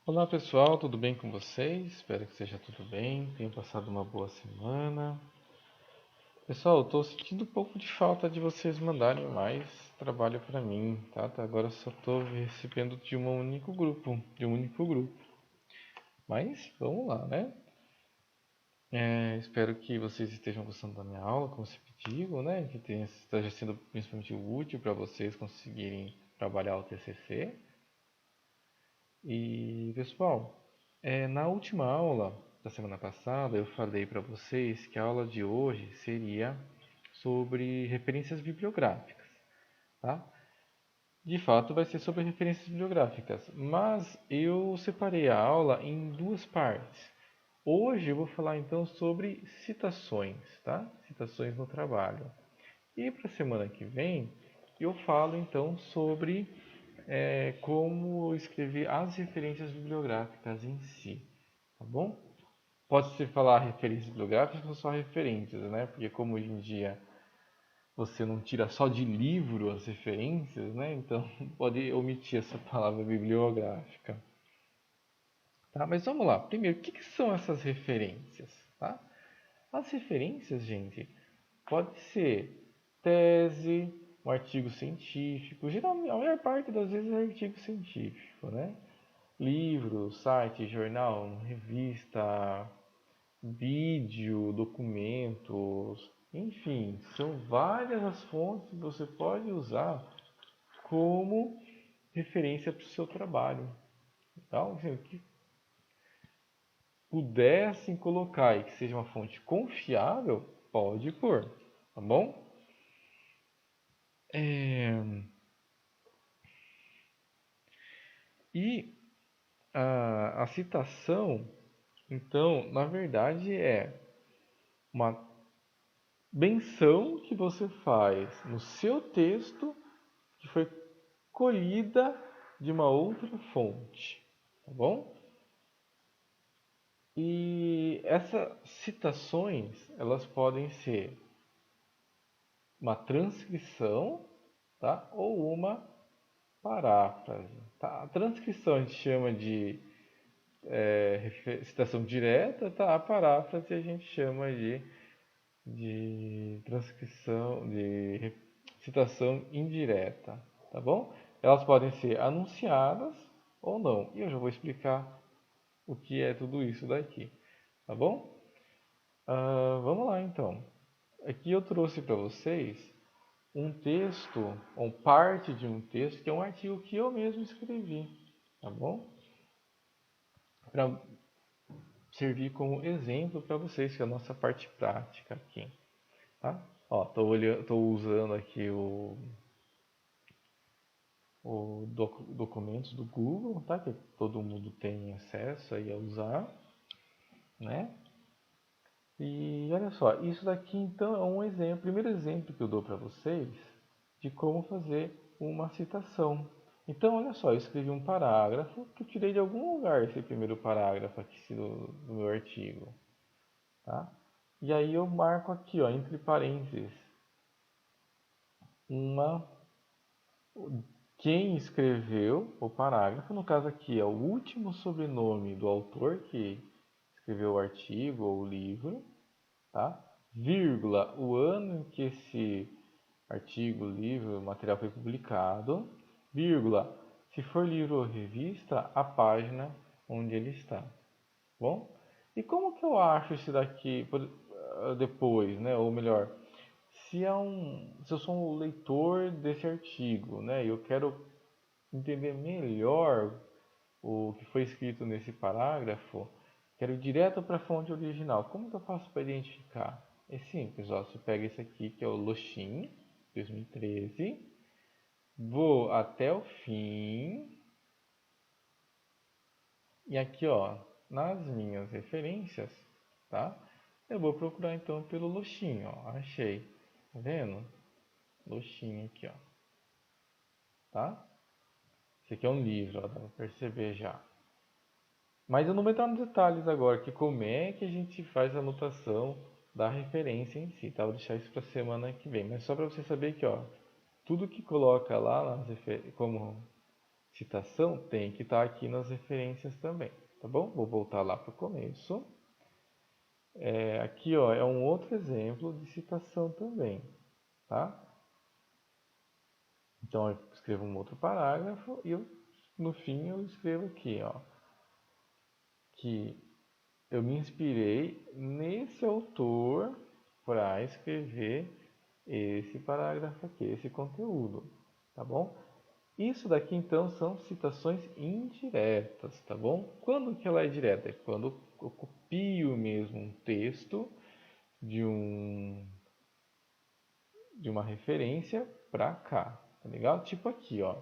Olá pessoal, tudo bem com vocês? Espero que esteja tudo bem, tenham passado uma boa semana. Pessoal, eu estou sentindo um pouco de falta de vocês mandarem mais trabalho para mim, tá? Até agora eu só estou recebendo de um único grupo, Mas vamos lá, né? Espero que vocês estejam gostando da minha aula, como sempre digo, né? Que esteja sendo principalmente útil para vocês conseguirem trabalhar o TCC. E pessoal, na última aula da semana passada eu falei para vocês que a aula de hoje seria sobre referências bibliográficas, tá? De fato vai ser sobre referências bibliográficas, mas eu separei a aula em duas partes. Hoje eu vou falar então sobre citações, tá? Citações no trabalho. E para a semana que vem eu falo então sobre como escrever as referências bibliográficas em si, tá bom? Pode-se falar referências bibliográficas ou só referências, né? Porque como hoje em dia você não tira só de livro as referências, né? Então pode omitir essa palavra bibliográfica. Tá? Mas vamos lá. Primeiro, o que são essas referências? Tá? As referências, gente, pode ser tese, um artigo científico. Geralmente, a maior parte das vezes é artigo científico, né? Livro, site, jornal, revista, vídeo, documentos, enfim, são várias as fontes que você pode usar como referência para o seu trabalho. Então, assim, o que pudessem colocar e que seja uma fonte confiável, pode pôr, tá bom? É, E a citação, então, na verdade é uma menção que você faz no seu texto que foi colhida de uma outra fonte, tá bom? E essas citações, elas podem ser uma transcrição, tá? Ou uma paráfrase, tá? A transcrição a gente chama de citação direta, tá? A paráfrase a gente chama de transcrição, de citação indireta, tá bom? Elas podem ser anunciadas ou não. E eu já vou explicar o que é tudo isso daqui, tá bom? Vamos lá então. Aqui eu trouxe para vocês um texto, ou parte de um texto, que é um artigo que eu mesmo escrevi, tá bom? Para servir como exemplo para vocês, que é a nossa parte prática aqui, tá? Ó, tô usando aqui o documentos do Google, tá? Que todo mundo tem acesso aí a usar, né? E olha só, isso daqui então é um exemplo, primeiro exemplo que eu dou para vocês de como fazer uma citação. Então, olha só, eu escrevi um parágrafo que eu tirei de algum lugar esse primeiro parágrafo aqui do meu artigo, tá? E aí eu marco aqui, ó, entre parênteses, uma quem escreveu o parágrafo, no caso aqui é o último sobrenome do autor que escreveu o artigo ou o livro, tá? Vírgula, o ano em que esse artigo, livro, material foi publicado, vírgula, se for livro ou revista, a página onde ele está. Bom? E como que eu acho esse daqui depois, né? Ou melhor, se eu sou um leitor desse artigo, né? E eu quero entender melhor o que foi escrito nesse parágrafo, quero ir direto para a fonte original. Como que eu faço para identificar? É simples, ó, você pega esse aqui que é o Loshin 2013, vou até o fim e aqui, ó, nas minhas referências, tá? Eu vou procurar então pelo Loshin, ó, achei, tá vendo? Loshin aqui, ó, tá? Esse aqui é um livro, ó, dá para perceber já. Mas eu não vou entrar nos detalhes agora, que como é que a gente faz a anotação da referência em si, tá? Vou deixar isso para semana que vem. Mas só para você saber que, ó, tudo que coloca lá como citação tem que estar aqui nas referências também, tá bom? Vou voltar lá para o começo. Aqui ó, é um outro exemplo de citação também, tá? Então eu escrevo um outro parágrafo e no fim eu escrevo aqui, ó, que eu me inspirei nesse autor para escrever esse parágrafo aqui, esse conteúdo, tá bom? Isso daqui então são citações indiretas, tá bom? Quando que ela é direta? É quando eu copio mesmo um texto de de uma referência para cá, tá legal? Tipo aqui, ó.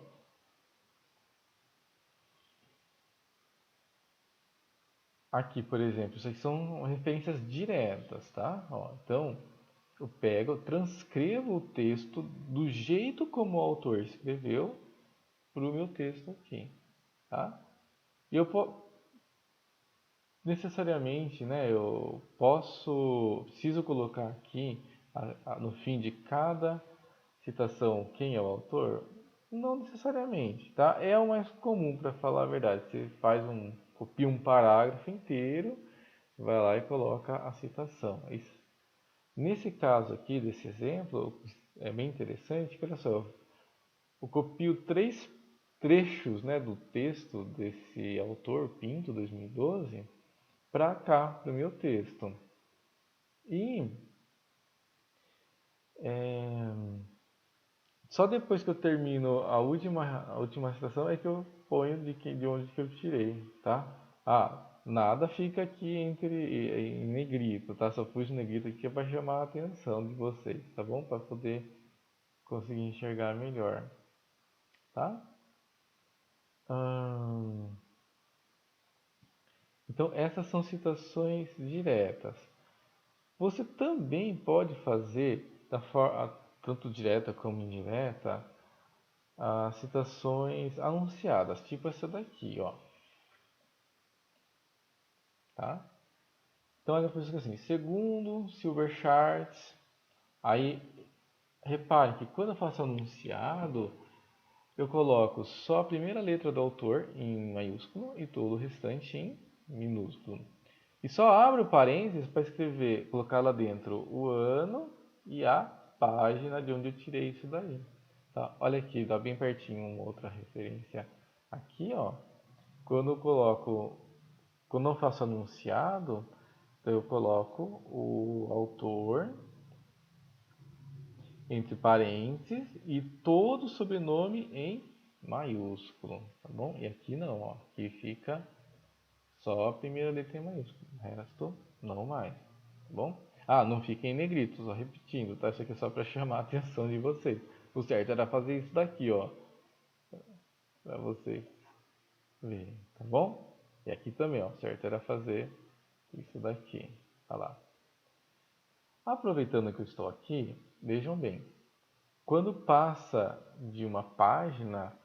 Aqui, por exemplo, isso aqui são referências diretas, tá? Ó, então, eu pego, eu transcrevo o texto do jeito como o autor escreveu para o meu texto aqui, tá? E eu necessariamente, né, preciso colocar aqui no fim de cada citação quem é o autor? Não necessariamente, tá? É o mais comum para falar a verdade. Você copia um parágrafo inteiro, vai lá e coloca a citação. Nesse caso aqui, desse exemplo, é bem interessante, que olha só, eu copio três trechos, né, do texto desse autor, Pinto, 2012, para cá, para o meu texto. E só depois que eu termino a última citação é que eu ponho de onde que eu tirei, tá? Nada fica aqui em negrito, tá? Só pus negrito aqui para chamar a atenção de vocês, tá bom? Para poder conseguir enxergar melhor, tá? Hum, então essas são citações diretas. Você também pode fazer da forma tanto direta como indireta as citações anunciadas, tipo essa daqui, ó, tá? Então ela fica assim, segundo Silver Charts, aí repare que quando eu faço anunciado, eu coloco só a primeira letra do autor em maiúsculo e todo o restante em minúsculo. E só abro parênteses para escrever, colocar lá dentro o ano e a página de onde eu tirei isso daí. Tá? Olha aqui, dá bem pertinho uma outra referência. Aqui, ó, quando eu coloco, quando eu faço anunciado, eu coloco o autor entre parênteses e todo o sobrenome em maiúsculo, tá bom? E aqui não, ó, aqui fica só a primeira letra em maiúsculo, o resto não mais, tá bom? Não fica em negrito, só repetindo, tá? Isso aqui é só para chamar a atenção de vocês. O certo era fazer isso daqui, ó, para vocês verem, tá bom? E aqui também, ó, o certo era fazer isso daqui, tá lá. Aproveitando que eu estou aqui, vejam bem, quando passa de uma página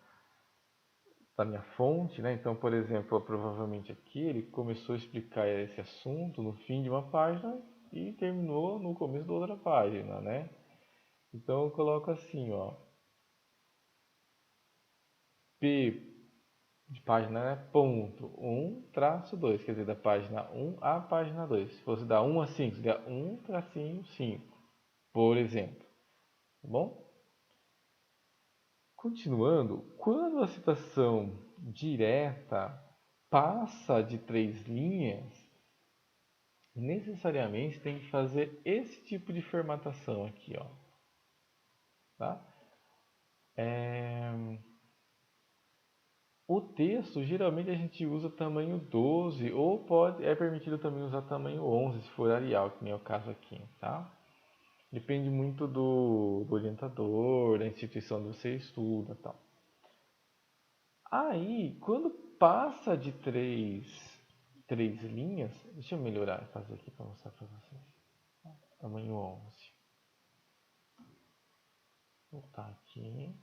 da minha fonte, né? Então, por exemplo, provavelmente aqui ele começou a explicar esse assunto no fim de uma página e terminou no começo da outra página, né? Então eu coloco assim, ó, P de página, né? Ponto 1, traço 2, quer dizer, da página 1 à página 2. Se fosse da 1 a 5, seria 1, tracinho 5, por exemplo, tá bom? Continuando, quando a citação direta passa de 3 linhas, necessariamente tem que fazer esse tipo de formatação aqui, ó, tá? O texto, geralmente a gente usa tamanho 12 ou é permitido também usar tamanho 11 se for Arial, que nem é o caso aqui, tá? Depende muito do orientador, da instituição que você estuda, tal. Aí, quando passa de três linhas, deixa eu melhorar, fazer aqui para mostrar para vocês. Tamanho 11. Vou voltar aqui.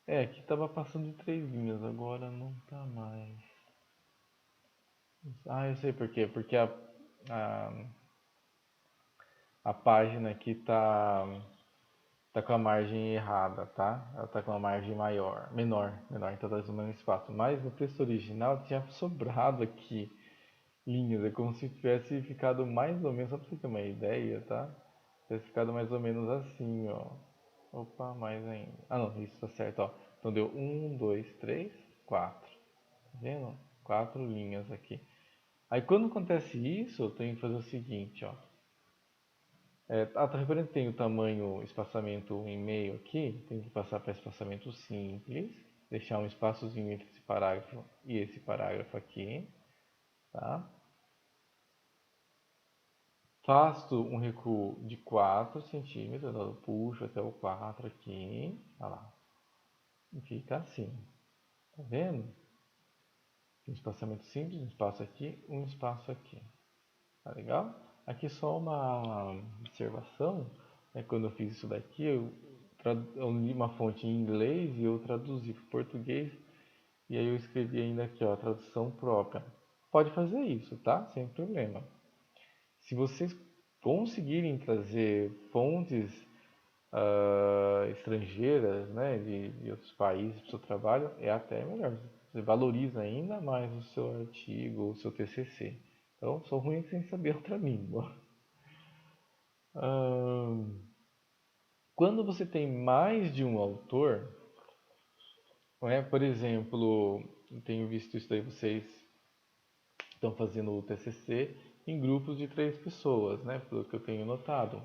Aqui estava passando de 3 linhas, agora não está mais. Ah, eu sei por quê. Porque a, a página aqui tá com a margem errada, tá? Ela tá com a margem menor, então tá usando o mesmo espaço. Mas no texto original tinha sobrado aqui linhas, é como se tivesse ficado mais ou menos, só pra você ter uma ideia, tá? Tivesse ficado mais ou menos assim, ó. Opa, mais ainda. Ah, não, isso tá certo, ó. Então deu um, dois, três, quatro. Tá vendo? Quatro linhas aqui. Aí quando acontece isso, eu tenho que fazer o seguinte, ó. Tá reparando que tem o tamanho, espaçamento 1,5 aqui? Tem que passar para espaçamento simples, deixar um espaçozinho entre esse parágrafo e esse parágrafo aqui, tá? Faço um recuo de 4 centímetros, eu puxo até o 4 aqui, olha lá, e fica assim, tá vendo? Um espaçamento simples, um espaço aqui, um espaço aqui. Tá legal? Aqui só uma observação, né? Quando eu fiz isso daqui, eu li uma fonte em inglês e eu traduzi para o português e aí eu escrevi ainda aqui, ó, tradução própria. Pode fazer isso, tá? Sem problema. Se vocês conseguirem trazer fontes estrangeiras, né, de outros países para o seu trabalho, é até melhor. Você valoriza ainda mais o seu artigo, o seu TCC. Então, sou ruim sem saber outra língua. Quando você tem mais de um autor, né, por exemplo, eu tenho visto isso daí, vocês estão fazendo o TCC em grupos de 3 pessoas, né, pelo que eu tenho notado.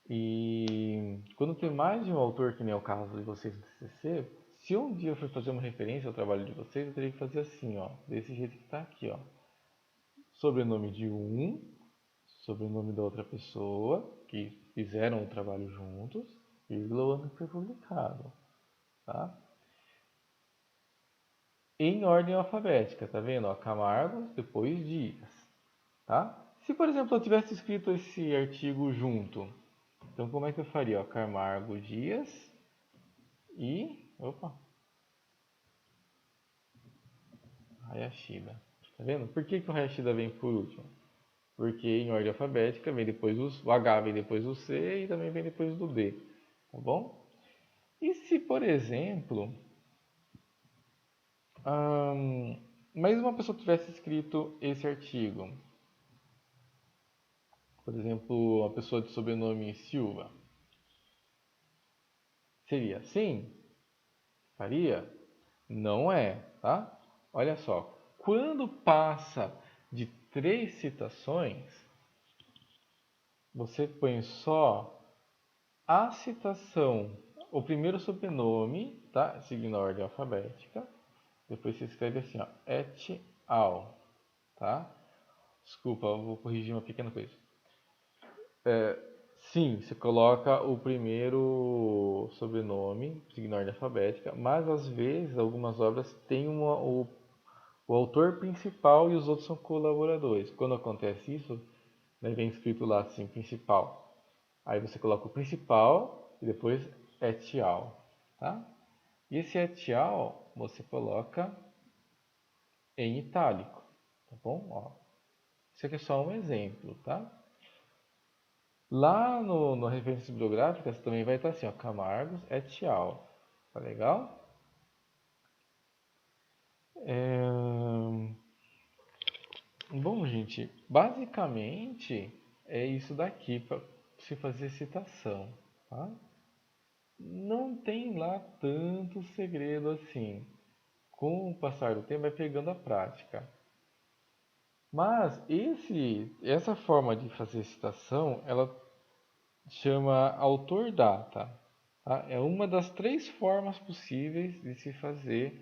E quando tem mais de um autor, que nem é o caso de vocês no TCC, se um dia eu for fazer uma referência ao trabalho de vocês, eu teria que fazer assim, ó, desse jeito que está aqui, ó. Sobrenome de um, sobrenome da outra pessoa, que fizeram o trabalho juntos, vírgula, o ano que foi publicado, tá? Em ordem alfabética, tá vendo? Ó, Camargo, depois Dias, tá? Se, por exemplo, eu tivesse escrito esse artigo junto, então como é que eu faria? Ó, Camargo Dias e... Opa! Hayashida. Tá vendo? Por que o Hayashida vem por último? Porque em ordem alfabética vem depois o H, vem depois do C e também vem depois do D. Tá bom? E se, por exemplo, mais uma pessoa tivesse escrito esse artigo, por exemplo, uma pessoa de sobrenome Silva, seria assim? Faria? Não é, tá? Olha só, quando passa de 3 citações, você põe só a citação, o primeiro sobrenome, tá? Seguindo a ordem alfabética. Depois você escreve assim, ó, et al, tá? Desculpa, eu vou corrigir uma pequena coisa. Sim, você coloca o primeiro sobrenome, seguindo a ordem alfabética, mas às vezes algumas obras têm o autor principal e os outros são colaboradores. Quando acontece isso, né, vem escrito lá assim, principal. Aí você coloca o principal e depois et al, tá? E esse et al você coloca em itálico, tá bom? Ó, isso aqui é só um exemplo, tá? Lá no Referências Bibliográficas também vai estar assim, ó, Camargos et al. Tá legal? É... Bom, gente, basicamente é isso daqui para se fazer citação, tá? Não tem lá tanto segredo assim. Com o passar do tempo vai pegando a prática. Mas essa forma de fazer citação, ela chama autor-data. Tá? É uma das 3 formas possíveis de se fazer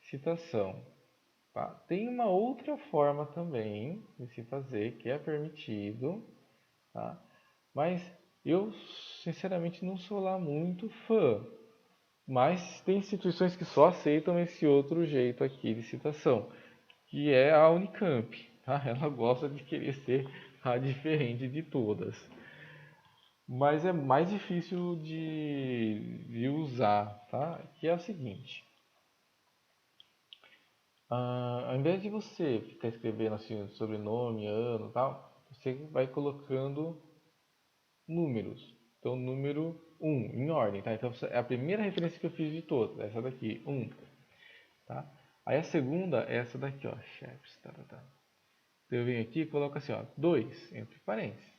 citação. Tá? Tem uma outra forma também de se fazer, que é permitido, tá? Mas eu sinceramente não sou lá muito fã. Mas tem instituições que só aceitam esse outro jeito aqui de citação, que é a Unicamp. Tá? Ela gosta de querer ser a diferente de todas. Mas é mais difícil de usar, tá? Que é o seguinte. Ao invés de você ficar escrevendo assim, sobrenome, ano e tal, você vai colocando números. Então, número 1, em ordem, tá? Então, é a primeira referência que eu fiz de todas, essa daqui, 1, tá? Aí a segunda é essa daqui, ó, chefes, tá, tá, tá. Então, eu venho aqui e coloco assim, ó, 2, entre parênteses,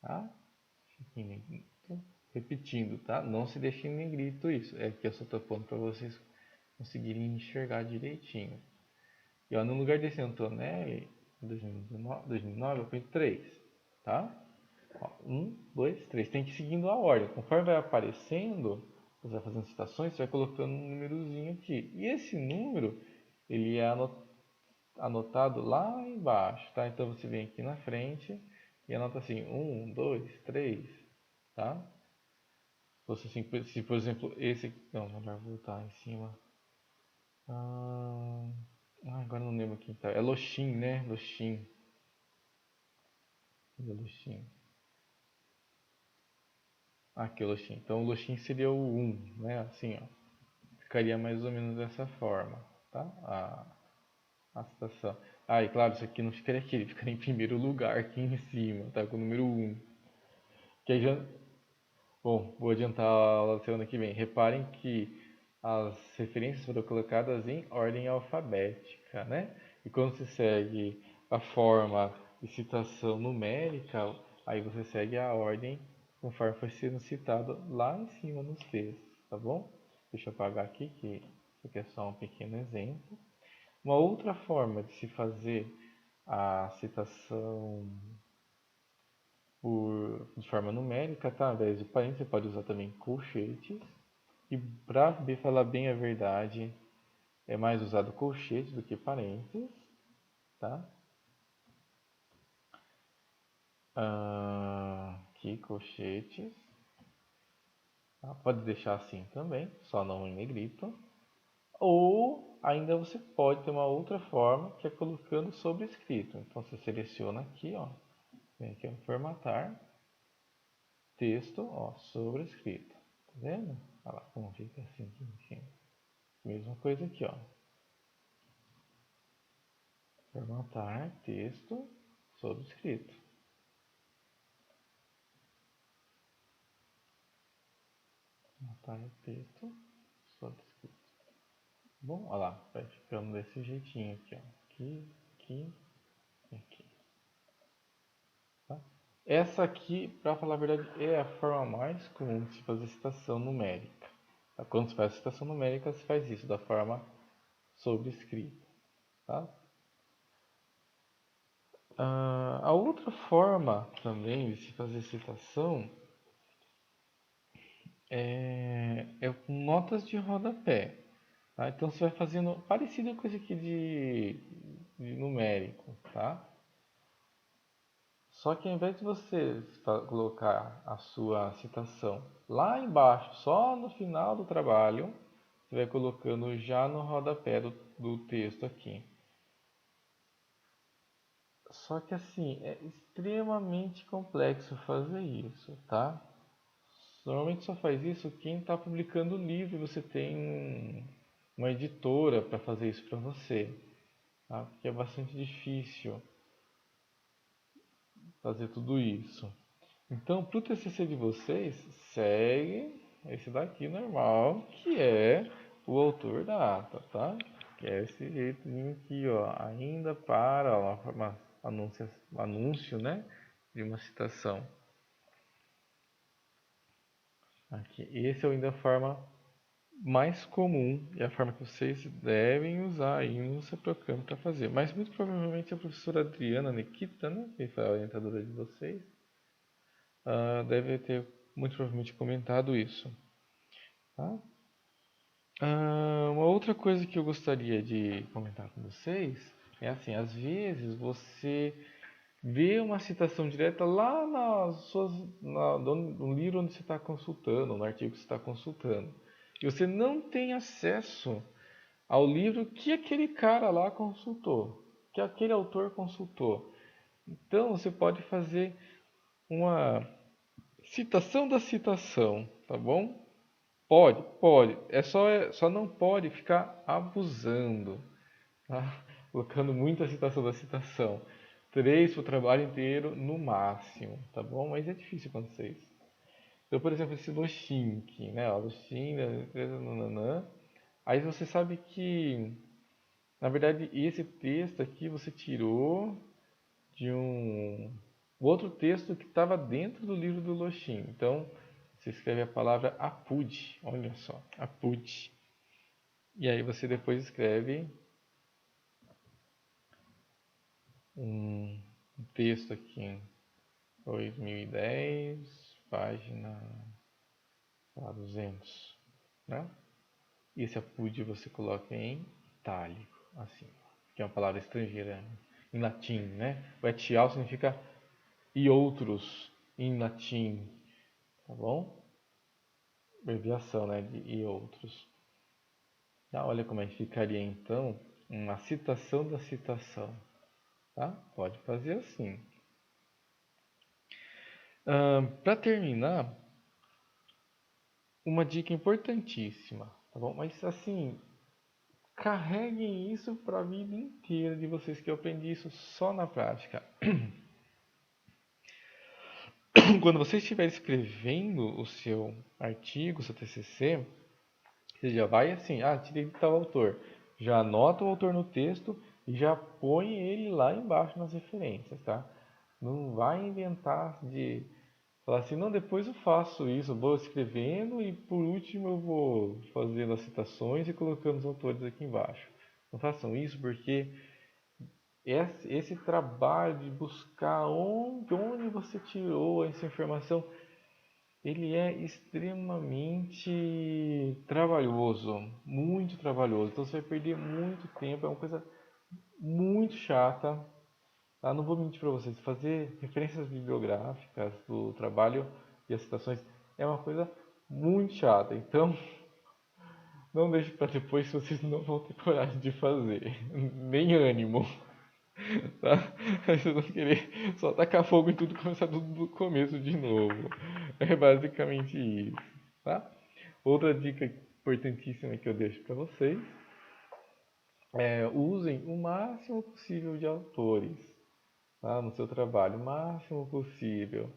tá? Em negrito, repetindo, tá? Não se deixe em negrito isso, é que eu só tô pondo para vocês conseguirem enxergar direitinho. E ó, no lugar desse Antonelli, 2009, eu ponho 3, tá? 1, 2, 3. Tem que ir seguindo a ordem. Conforme vai aparecendo, você vai fazendo citações, você vai colocando um númerozinho aqui. E esse número, ele é anotado lá embaixo, tá? Então você vem aqui na frente e anota assim, 1, 2, 3, tá? Se por exemplo esse aqui, não, melhor voltar em cima. Agora não lembro quem tá. É Loxin, né? Loxin. Cadê Loxin? Aqui o Loxin. Então o Loxin seria o 1, né? Assim, ó. Ficaria mais ou menos dessa forma, tá? A citação. E claro, isso aqui não ficaria aqui, ele ficaria em primeiro lugar aqui em cima, tá? Com o número 1. Que aí já... Bom, vou adiantar a aula da semana que vem. Reparem que as referências foram colocadas em ordem alfabética, né? E quando você segue a forma de citação numérica, aí você segue a ordem conforme foi sendo citado lá em cima nos textos, tá bom? Deixa eu apagar aqui, que isso aqui é só um pequeno exemplo. Uma outra forma de se fazer a citação de forma numérica, tá? Ao invés de parênteses, você pode usar também colchetes. E para falar bem a verdade, é mais usado colchetes do que parênteses, tá? Aqui, colchetes. Tá? Pode deixar assim também, só não em negrito. Ou ainda você pode ter uma outra forma, que é colocando sobrescrito. Então você seleciona aqui, ó, vem aqui, ó, formatar, texto, ó, sobrescrito. Tá vendo? Olha lá como fica assim aqui em cima. Mesma coisa aqui, ó. Formatar, texto, sobrescrito. Formatar, texto, sobrescrito. Bom, olha lá, vai ficando desse jeitinho aqui, ó. Aqui, aqui e aqui. Tá? Essa aqui, para falar a verdade, é a forma mais comum de se fazer citação numérica. Tá? Quando se faz citação numérica, se faz isso da forma sobrescrita. Tá? A outra forma também de se fazer citação é com notas de rodapé. Tá? Então você vai fazendo parecido com esse aqui de numérico. Tá? Só que ao invés de você colocar a sua citação lá embaixo, só no final do trabalho, você vai colocando já no rodapé do texto aqui. Só que assim, é extremamente complexo fazer isso, tá? Normalmente só faz isso quem está publicando livro, você tem uma editora para fazer isso para você, tá? Porque é bastante difícil fazer tudo isso. Então, para o TCC de vocês, segue esse daqui normal, que é o autor da ata, tá? Que é esse jeitinho aqui, ó, ainda para uma anúncio, né, de uma citação. Aqui, esse é ainda a forma mais comum e a forma que vocês devem usar aí no seu programa para fazer. Mas muito provavelmente a professora Adriana Nikita, né, que foi a orientadora de vocês, deve ter muito provavelmente comentado isso. Tá? Uma outra coisa que eu gostaria de comentar com vocês é assim, às vezes você vê uma citação direta lá no livro onde você está consultando, no artigo que você está consultando, e você não tem acesso ao livro que aquele cara lá consultou, que aquele autor consultou. Então você pode fazer uma citação da citação, tá bom? Pode. Só não pode ficar abusando. tá? Colocando muita citação da citação. 3 para o trabalho inteiro no máximo, tá bom? Mas é difícil acontecer isso. Então, por exemplo, esse Loxink, né? Ó, Loxink, nananã. Aí você sabe que, na verdade, esse texto aqui você tirou de um outro texto que estava dentro do livro do Loxin. Então, você escreve a palavra apud, olha só, apud. E aí você depois escreve um texto aqui em 2010, página 200, né? E esse apud você coloca em itálico, assim, que é uma palavra estrangeira em latim, né? O etial significa e outros em latim, tá bom? Abreviação, né, de e outros. Tá? Olha como é que ficaria então uma citação da citação. Tá? Pode fazer assim. Para terminar, uma dica importantíssima, tá bom? Mas assim, carreguem isso para a vida inteira de vocês, que eu aprendi isso só na prática. Quando você estiver escrevendo o seu artigo, seu TCC, você já vai assim, tirei de tal autor. Já anota o autor no texto e já põe ele lá embaixo nas referências, tá? Não vai inventar de falar assim, não, depois eu faço isso, eu vou escrevendo e por último eu vou fazendo as citações e colocando os autores aqui embaixo. Não façam isso porque esse trabalho de buscar onde você tirou essa informação, ele é extremamente trabalhoso, muito trabalhoso. Então você vai perder muito tempo, é uma coisa muito chata. Tá? Não vou mentir para vocês, fazer referências bibliográficas do trabalho e as citações é uma coisa muito chata. Então não deixe para depois se vocês não vão ter coragem de fazer, nem ânimo. Tá? Vocês vão querer só tacar fogo em tudo e começar tudo do começo de novo. É basicamente isso. Tá? Outra dica importantíssima que eu deixo para vocês é usem o máximo possível de autores, tá? No seu trabalho, o máximo possível.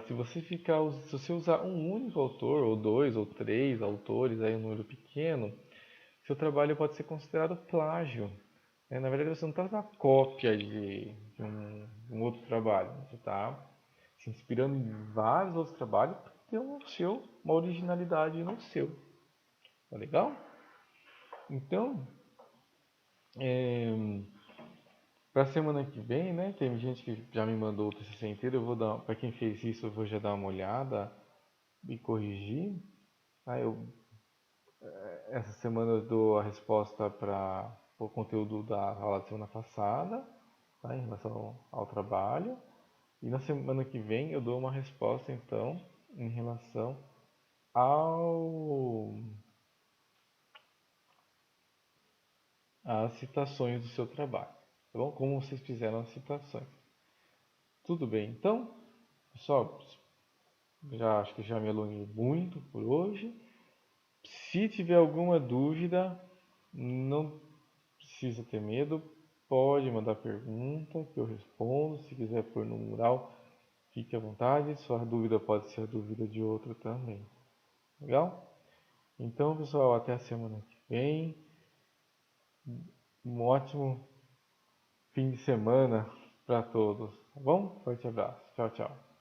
Se você usar um único autor, ou dois, ou três autores, aí um número pequeno, seu trabalho pode ser considerado plágio. Na verdade, você não está fazendo uma cópia de um outro trabalho. Você está se inspirando em vários outros trabalhos para ter uma originalidade no seu. Tá legal? Então, para a semana que vem, né? Tem gente que já me mandou o TCC inteiro. Eu vou dar, para quem fez isso, eu vou já dar uma olhada e corrigir. Essa semana eu dou a resposta para o conteúdo da aula da semana passada, tá? Em relação ao trabalho. E na semana que vem eu dou uma resposta, então, em relação ao às citações do seu trabalho. Tá bom? Como vocês fizeram as citações. Tudo bem, então, pessoal, já acho que já me alonguei muito por hoje. Se tiver alguma dúvida, não precisa ter medo, pode mandar pergunta que eu respondo. Se quiser pôr no mural, fique à vontade. Sua dúvida pode ser a dúvida de outro também. Legal? Então, pessoal, até a semana que vem. Um ótimo fim de semana para todos, tá bom? Forte abraço. Tchau, tchau.